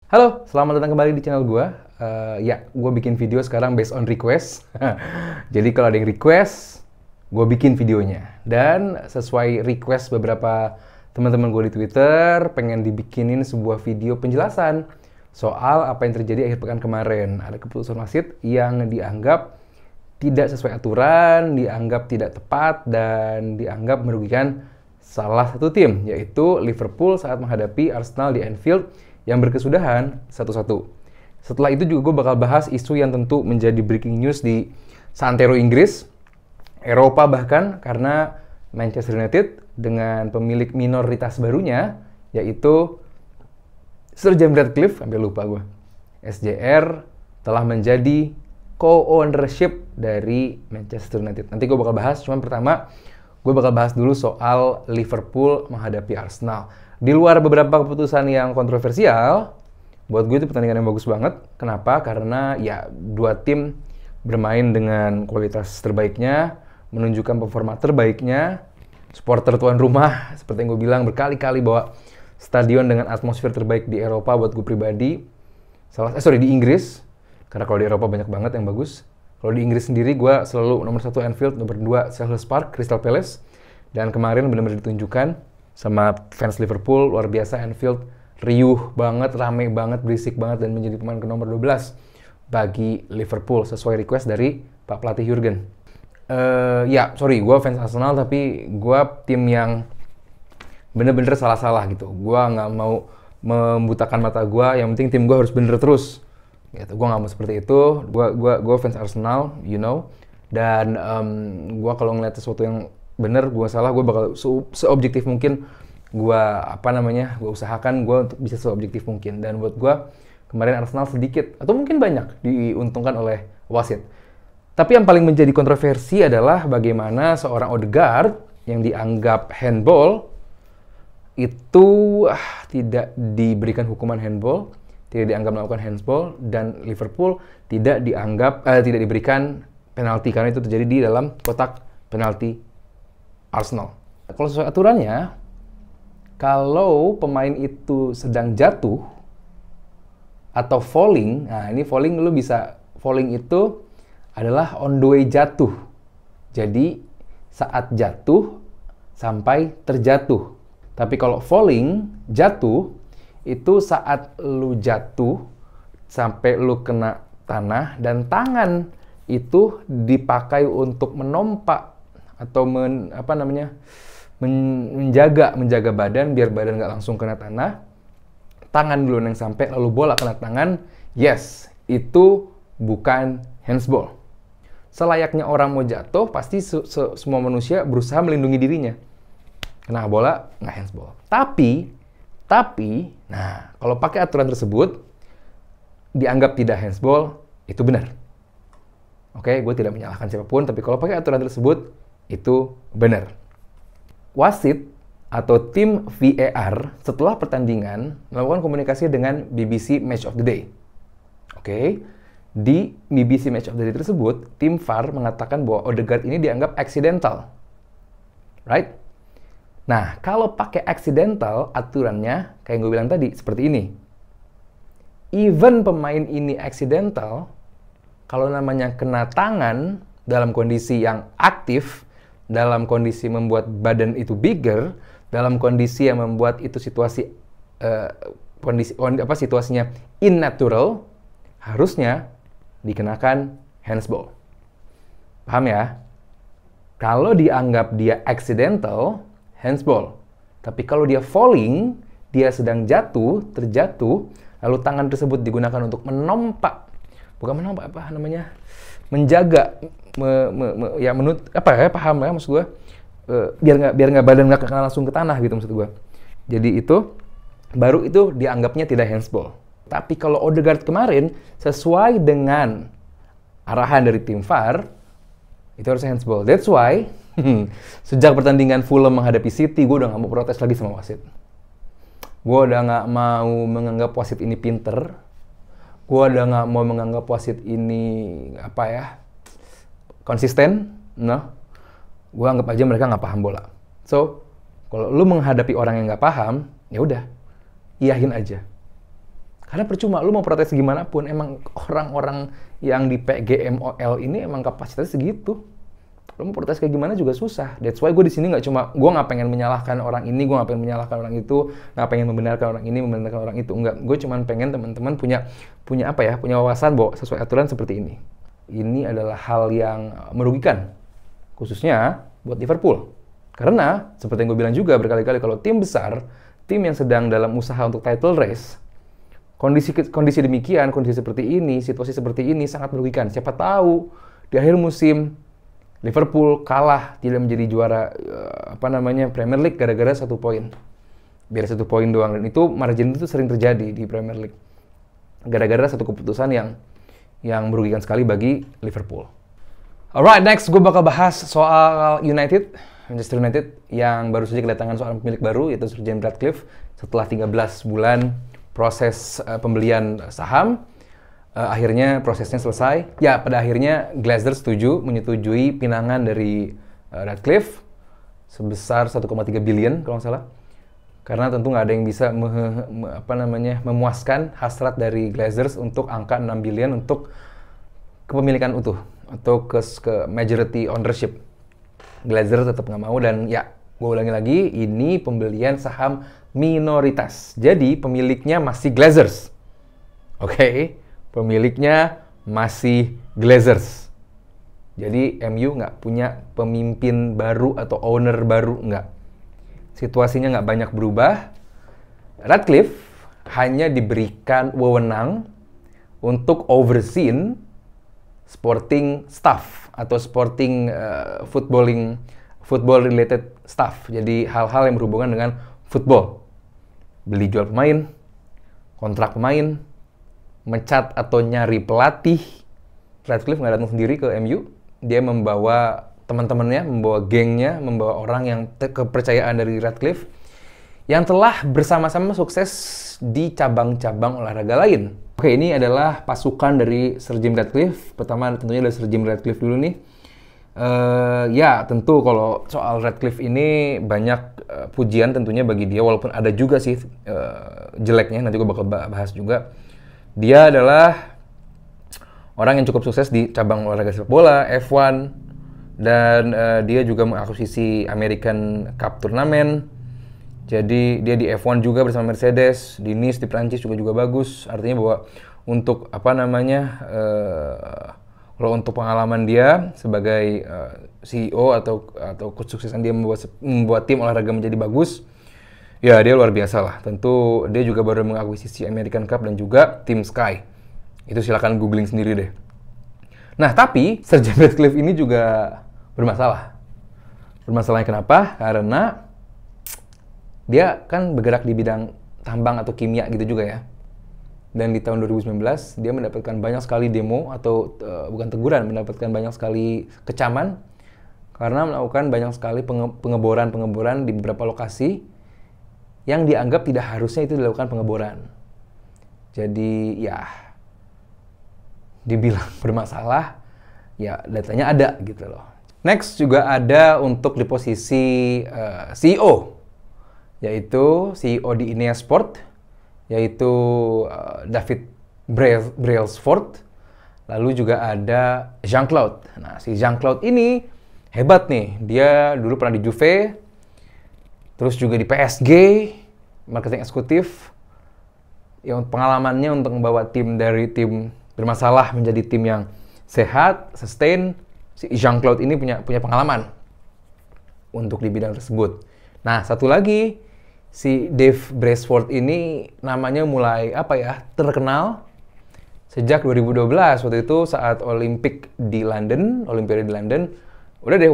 Halo, selamat datang kembali di channel gue. Gue bikin video sekarang based on request. Jadi kalau ada yang request, gue bikin videonya. Dan sesuai request beberapa teman-teman gue di Twitter, pengen dibikinin sebuah video penjelasan soal apa yang terjadi akhir pekan kemarin. Ada keputusan wasit yang dianggap tidak sesuai aturan, dianggap tidak tepat, dan dianggap merugikan salah satu tim, yaitu Liverpool saat menghadapi Arsenal di Anfield yang berkesudahan 1-1. Setelah itu juga gue bakal bahas isu yang tentu menjadi breaking news di Santero Inggris, Eropa bahkan, karena Manchester United dengan pemilik minoritas barunya, yaitu Sir Jim Ratcliffe, sampai lupa gue, SJR, telah menjadi co-ownership dari Manchester United. Nanti gue bakal bahas, cuman pertama gue bakal bahas dulu soal Liverpool menghadapi Arsenal. Di luar beberapa keputusan yang kontroversial, buat gue itu pertandingan yang bagus banget. Kenapa? Karena ya dua tim bermain dengan kualitas terbaiknya, menunjukkan performa terbaiknya. Supporter tuan rumah, seperti yang gue bilang berkali-kali, bahwa stadion dengan atmosfer terbaik di Eropa buat gue pribadi. Di Inggris. Karena kalau di Eropa banyak banget yang bagus. Kalau di Inggris sendiri, gue selalu nomor 1 Anfield, nomor 2 Selhurst Park, Crystal Palace. Dan kemarin benar-benar ditunjukkan sama fans Liverpool, luar biasa. Anfield riuh banget, rame banget, berisik banget, dan menjadi pemain ke nomor 12 bagi Liverpool sesuai request dari Pak Pelatih Jurgen. Gue fans Arsenal, tapi gue tim yang bener-bener salah-salah gitu. Gue nggak mau membutakan mata gue, yang penting tim gue harus bener terus. Gitu. Gue nggak mau seperti itu. Gue fans Arsenal, you know. Dan gue kalau ngeliat sesuatu yang bener, gue salah, gue bakal seobjektif mungkin. Gue usahakan gue untuk bisa seobjektif mungkin. Dan buat gue, kemarin Arsenal sedikit, atau mungkin banyak, diuntungkan oleh wasit. Tapi yang paling menjadi kontroversi adalah bagaimana seorang Odegaard yang dianggap handball, itu tidak diberikan hukuman handball, tidak dianggap melakukan handball, dan Liverpool tidak diberikan penalti, karena itu terjadi di dalam kotak penalti Arsenal. Kalau sesuai aturannya, kalau pemain itu sedang jatuh atau falling, nah ini falling itu adalah on the way jatuh. Jadi saat jatuh sampai terjatuh. Tapi kalau falling, jatuh, itu saat lu jatuh sampai lu kena tanah, dan tangan itu dipakai untuk menompak atau menjaga badan biar badan nggak langsung kena tanah. Tangan dulu yang sampai, lalu bola kena tangan. Yes, itu bukan handsball. Selayaknya orang mau jatuh, pasti semua manusia berusaha melindungi dirinya. Kena bola, nggak handsball. Tapi, nah, kalau pakai aturan tersebut, dianggap tidak handsball, itu benar. Oke, gue tidak menyalahkan siapapun, tapi kalau pakai aturan tersebut, itu benar. Wasit atau tim VAR setelah pertandingan melakukan komunikasi dengan BBC Match of the Day. Oke, di BBC Match of the Day tersebut, tim VAR mengatakan bahwa Odegaard ini dianggap accidental. Right? Nah, kalau pakai accidental, aturannya kayak gue bilang tadi, seperti ini. Even pemain ini accidental, kalau namanya kena tangan dalam kondisi yang aktif, dalam kondisi membuat badan itu bigger, dalam kondisi yang membuat itu situasinya unnatural, harusnya dikenakan handsball. Paham ya? Kalau dianggap dia accidental, handsball. Tapi kalau dia falling, dia sedang terjatuh, lalu tangan tersebut digunakan untuk menjaga, paham ya maksud gue? Biar nggak badan nggak kena langsung ke tanah gitu maksud gue. Jadi baru itu dianggapnya tidak handsball. Tapi kalau Odegaard kemarin sesuai dengan arahan dari tim VAR, itu harus handsball. That's why sejak pertandingan Fulham menghadapi City, gue udah nggak mau protes lagi sama wasit. Gue udah nggak mau menganggap wasit ini pinter. Gue udah nggak mau menganggap wasit ini konsisten. No, gue anggap aja mereka nggak paham bola. So, kalau lu menghadapi orang yang nggak paham, ya udah, iyahin aja. Karena percuma, lu mau protes gimana pun, emang orang-orang yang di PGMOL ini emang kapasitasnya segitu. Lu mau protes kayak gimana juga susah. That's why gue di sini gue nggak pengen menyalahkan orang ini, gue nggak pengen menyalahkan orang itu, nggak pengen membenarkan orang ini, membenarkan orang itu. Enggak, gue cuma pengen teman-teman punya wawasan bahwa sesuai aturan seperti ini. Ini adalah hal yang merugikan, khususnya buat Liverpool. Karena, seperti yang gue bilang juga berkali-kali, kalau tim besar, tim yang sedang dalam usaha untuk title race, kondisi demikian, kondisi seperti ini, situasi seperti ini sangat merugikan. Siapa tahu di akhir musim Liverpool kalah, tidak menjadi juara Premier League gara-gara 1 poin. Biar 1 poin doang, dan itu margin itu sering terjadi di Premier League. Gara-gara satu keputusan yang merugikan sekali bagi Liverpool. Alright, next gue bakal bahas soal Manchester United yang baru saja kedatangan seorang pemilik baru, yaitu Sir Jim Ratcliffe, setelah 13 bulan proses pembelian saham. Akhirnya prosesnya selesai. Ya, pada akhirnya Glazer menyetujui pinangan dari Ratcliffe sebesar 1,3 billion kalau nggak salah. Karena tentu nggak ada yang bisa memuaskan hasrat dari Glazers untuk angka 6 billion untuk kepemilikan utuh atau ke majority ownership. Glazer tetap nggak mau, dan ya, gue ulangi lagi, ini pembelian saham minoritas. Jadi pemiliknya masih Glazers. Oke, pemiliknya masih Glazers. Jadi MU nggak punya pemimpin baru atau owner baru, nggak. Situasinya nggak banyak berubah. Ratcliffe hanya diberikan wewenang untuk oversee sporting staff atau sporting football related stuff. Jadi hal-hal yang berhubungan dengan football. Beli jual pemain, kontrak pemain, mencat atau nyari pelatih. Ratcliffe nggak datang sendiri ke MU. Dia membawa teman-temannya, membawa gengnya, membawa orang yang kepercayaan dari Ratcliffe yang telah bersama-sama sukses di cabang-cabang olahraga lain. Oke, ini adalah pasukan dari Sir Jim Ratcliffe. Pertama tentunya dari Sir Jim Ratcliffe dulu nih. Ya, tentu kalau soal Ratcliffe ini banyak pujian tentunya bagi dia, walaupun ada juga sih jeleknya, nanti gue bakal bahas juga. Dia adalah orang yang cukup sukses di cabang olahraga sepak bola, F1, dan dia juga mengakuisisi American Cup Turnamen. Jadi dia di F1 juga bersama Mercedes, di Nice di Prancis juga bagus. Artinya bahwa untuk kalau untuk pengalaman dia sebagai CEO atau kesuksesan dia membuat tim olahraga menjadi bagus, ya dia luar biasa lah. Tentu dia juga baru mengakuisisi American Cup dan juga tim Sky. Itu silakan googling sendiri deh. Nah, tapi Sir Jim Ratcliffe ini juga bermasalah. Bermasalahnya kenapa? Karena dia kan bergerak di bidang tambang atau kimia gitu juga ya. Dan di tahun 2019 dia mendapatkan banyak sekali demo atau bukan teguran, mendapatkan banyak sekali kecaman karena melakukan banyak sekali pengeboran di beberapa lokasi yang dianggap tidak harusnya itu dilakukan pengeboran. Jadi ya dibilang bermasalah, ya datanya ada gitu loh. Next juga ada untuk di posisi CEO, yaitu CEO di Ineos Sport, yaitu David Brailsford. Lalu juga ada Jean-Claude. Nah, si Jean-Claude ini hebat nih. Dia dulu pernah di Juve, terus juga di PSG, marketing eksekutif. Yang pengalamannya untuk membawa tim dari tim bermasalah menjadi tim yang sehat, sustain. Si Jean-Claude ini punya pengalaman untuk di bidang tersebut. Nah, satu lagi, si Dave Brailsford ini namanya mulai terkenal sejak 2012. Waktu itu saat Olimpiade di London, udah deh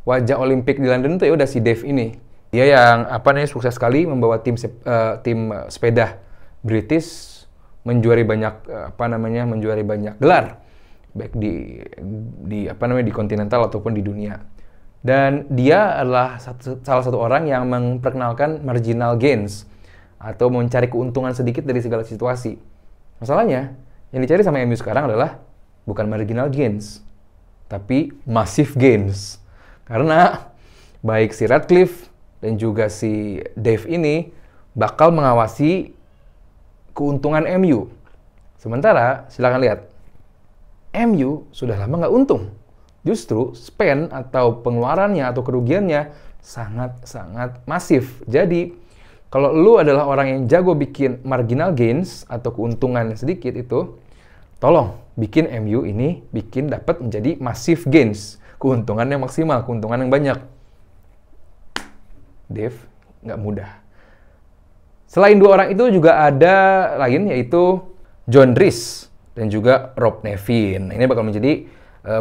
wajah Olimpik di London itu ya udah si Dave ini. Dia yang sukses sekali membawa tim sepeda British menjuari banyak gelar, baik di kontinental ataupun di dunia. Dan dia adalah salah satu orang yang memperkenalkan marginal gains atau mencari keuntungan sedikit dari segala situasi. Masalahnya, yang dicari sama MU sekarang adalah bukan marginal gains, tapi massive gains. Karena baik si Ratcliffe dan juga si Dave ini bakal mengawasi keuntungan MU. Sementara, silakan lihat, MU sudah lama nggak untung. Justru spend atau pengeluarannya atau kerugiannya sangat-sangat masif. Jadi, kalau lu adalah orang yang jago bikin marginal gains atau keuntungan sedikit itu, tolong bikin MU ini dapat menjadi massive gains. Keuntungan yang maksimal, keuntungan yang banyak. Dave, nggak mudah. Selain dua orang itu juga ada lain, yaitu John Rees dan juga Rob Nevin. Ini bakal menjadi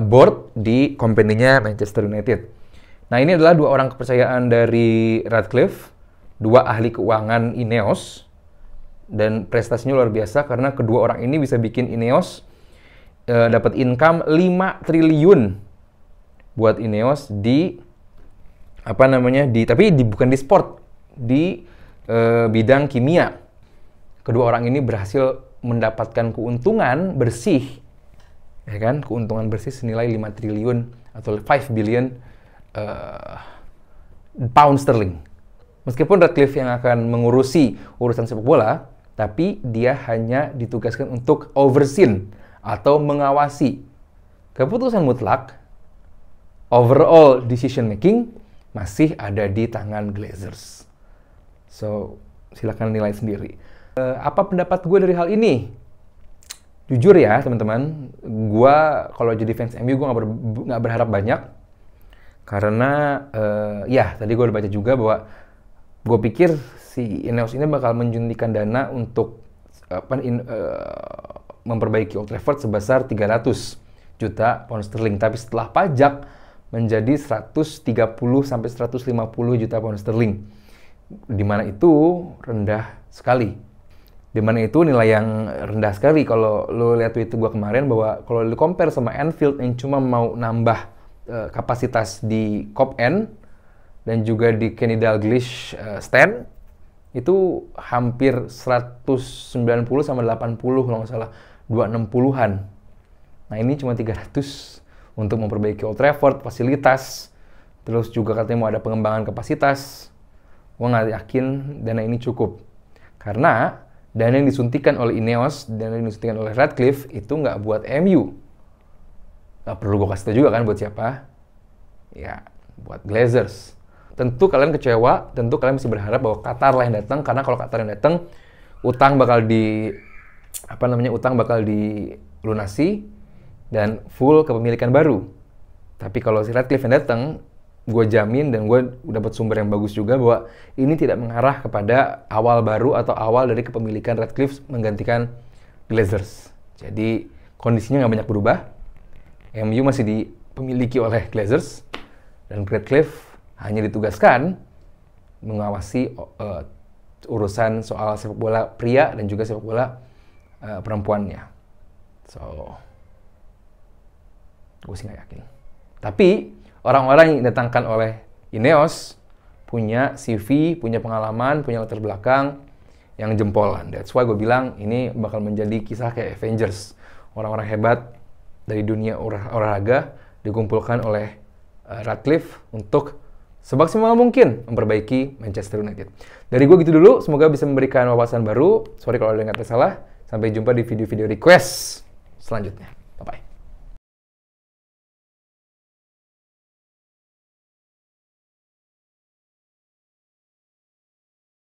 board di company-nya Manchester United. Nah, ini adalah dua orang kepercayaan dari Ratcliffe, dua ahli keuangan Ineos, dan prestasinya luar biasa karena kedua orang ini bisa bikin Ineos dapat income 5 triliun buat Ineos di bukan di sport, di bidang kimia. Kedua orang ini berhasil mendapatkan keuntungan bersih, ya kan? Keuntungan bersih senilai 5 triliun atau 5 billion pound sterling. Meskipun Ratcliffe yang akan mengurusi urusan sepak bola, tapi dia hanya ditugaskan untuk oversee atau mengawasi. Keputusan mutlak, overall decision making masih ada di tangan Glazers. So, silakan nilai sendiri. Apa pendapat gue dari hal ini? Jujur ya, teman-teman, gue kalau jadi fans MU gue nggak berharap banyak. Karena, tadi gue udah baca juga bahwa gue pikir si Ineos ini bakal menjuntikan dana untuk memperbaiki Old Trafford sebesar 300 juta pound sterling. Tapi setelah pajak menjadi 130 sampai 150 juta pound sterling. Di mana itu rendah sekali. Di mana itu nilai yang rendah sekali. Kalau lo lihat tweet gue kemarin bahwa kalau lo compare sama Anfield yang cuma mau nambah kapasitas di Cop End dan juga di Kenny Dalglish stand, itu hampir 190 sama 80 kalau nggak salah, 260-an. Nah, ini cuma 300 untuk memperbaiki Old Trafford, fasilitas, terus juga katanya mau ada pengembangan kapasitas. Gue nggak yakin dana ini cukup. Karena dana yang disuntikan oleh Ineos, dana yang disuntikan oleh Ratcliffe itu nggak buat MU. Nggak perlu gue kasih tau juga kan buat siapa? Ya, buat Glazers. Tentu kalian kecewa, tentu kalian masih berharap bahwa Qatar lah yang datang, karena kalau Qatar yang datang, utang bakal dilunasi dan full kepemilikan baru. Tapi kalau si Ratcliffe yang datang, gue jamin dan gue dapat sumber yang bagus juga bahwa ini tidak mengarah kepada awal baru atau awal dari kepemilikan Ratcliffe menggantikan Glazers. Jadi kondisinya nggak banyak berubah. MU masih dipemiliki oleh Glazers dan Ratcliffe hanya ditugaskan mengawasi urusan soal sepak bola pria dan juga sepak bola perempuannya. So, gue sih nggak yakin. Tapi orang-orang yang didatangkan oleh Ineos punya CV, punya pengalaman, punya latar belakang yang jempolan. That's why gue bilang ini bakal menjadi kisah kayak Avengers. Orang-orang hebat dari dunia olahraga dikumpulkan oleh Ratcliffe untuk semaksimal mungkin memperbaiki Manchester United. Dari gue gitu dulu, semoga bisa memberikan wawasan baru. Sorry kalau ada yang kata salah. Sampai jumpa di video-video request selanjutnya.